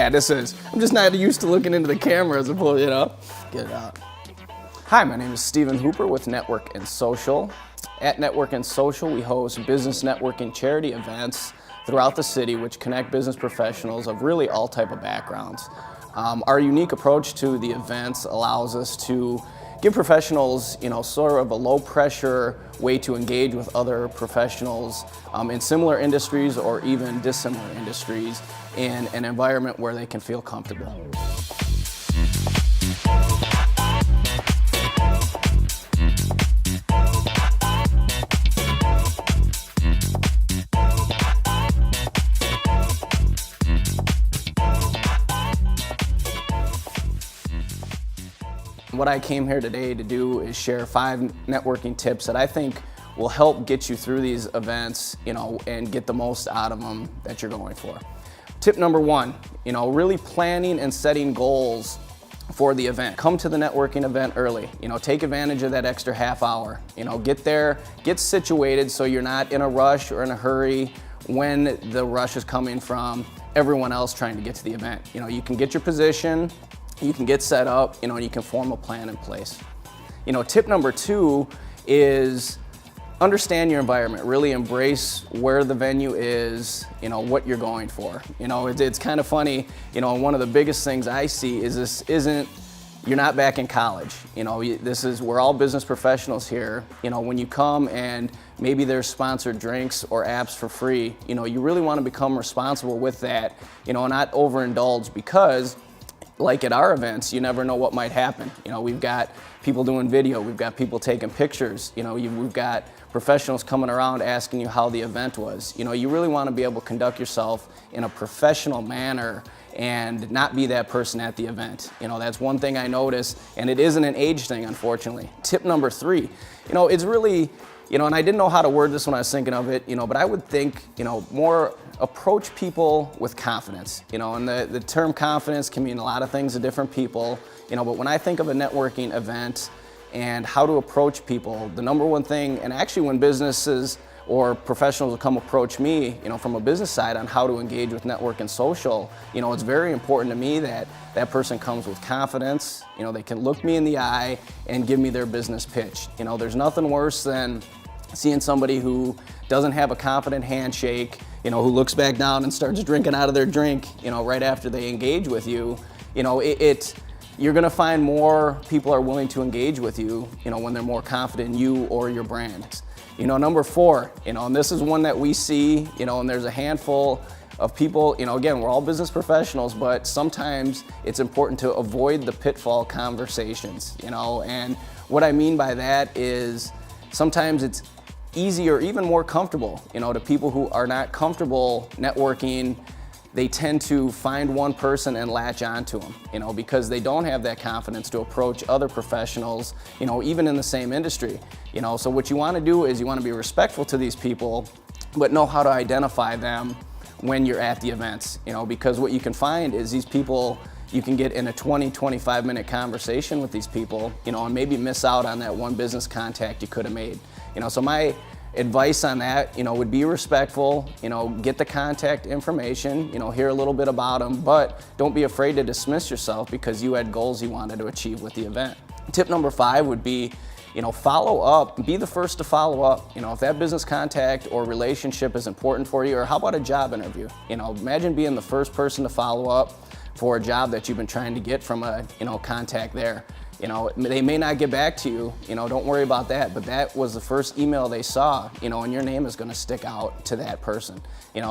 Yeah, this is. I'm just not used to looking into the camera as opposed, you know. Get it out. Hi, my name is Stephen Hooper with Network and Social. At Network and Social, we host business networking charity events throughout the city which connect business professionals of really all type of backgrounds. Our unique approach to the events allows us to give professionals, sort of a low pressure way to engage with other professionals in similar industries or even dissimilar industries in an environment where they can feel comfortable. What I came here today to do is share 5 networking tips that I think will help get you through these events, and get the most out of them that you're going for. Tip number 1, really planning and setting goals for the event. Come to the networking event early, take advantage of that extra half hour. Get there, get situated so you're not in a rush or in a hurry when the rush is coming from everyone else trying to get to the event. You can get your position, you can get set up, and you can form a plan in place. Tip number 2 is understand your environment. Really embrace where the venue is, what you're going for. It's kind of funny, one of the biggest things I see is you're not back in college. We're all business professionals here. When you come and maybe there's sponsored drinks or apps for free, you really want to become responsible with that, and not overindulge, because like at our events, you never know what might happen. We've got people doing video, we've got people taking pictures, we've got professionals coming around asking you how the event was. You really want to be able to conduct yourself in a professional manner and not be that person at the event. That's one thing I notice, and it isn't an age thing, unfortunately. Tip number 3, it's really, and I didn't know how to word this when I was thinking of it, but I would think, more approach people with confidence, and the term confidence can mean a lot of things to different people, but when I think of a networking event and how to approach people, the number one thing, and actually when businesses or professionals will come approach me, from a business side on how to engage with network and social, it's very important to me that that person comes with confidence, they can look me in the eye and give me their business pitch. There's nothing worse than seeing somebody who doesn't have a confident handshake, who looks back down and starts drinking out of their drink, right after they engage with you. You're gonna find more people are willing to engage with you, when they're more confident in you or your brand. Number 4, and this is one that we see, and there's a handful of people, again, we're all business professionals, but sometimes it's important to avoid the pitfall conversations, and what I mean by that is sometimes it's easy or even more comfortable, to people who are not comfortable networking. They tend to find one person and latch onto them, because they don't have that confidence to approach other professionals, even in the same industry. So what you want to do is you want to be respectful to these people, but know how to identify them when you're at the events, because what you can find is these people, you can get in a 20-25 minute conversation with these people, and maybe miss out on that one business contact you could have made. So my advice on that, would be respectful, get the contact information, hear a little bit about them, but don't be afraid to dismiss yourself because you had goals you wanted to achieve with the event. Tip number 5 would be, follow up, be the first to follow up. If that business contact or relationship is important for you, or how about a job interview? Imagine being the first person to follow up for a job that you've been trying to get from a, contact there. They may not get back to you, don't worry about that, but that was the first email they saw, and your name is gonna stick out to that person.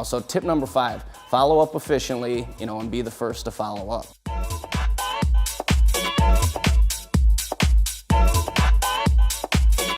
So tip number 5, follow up efficiently, and be the first to follow up.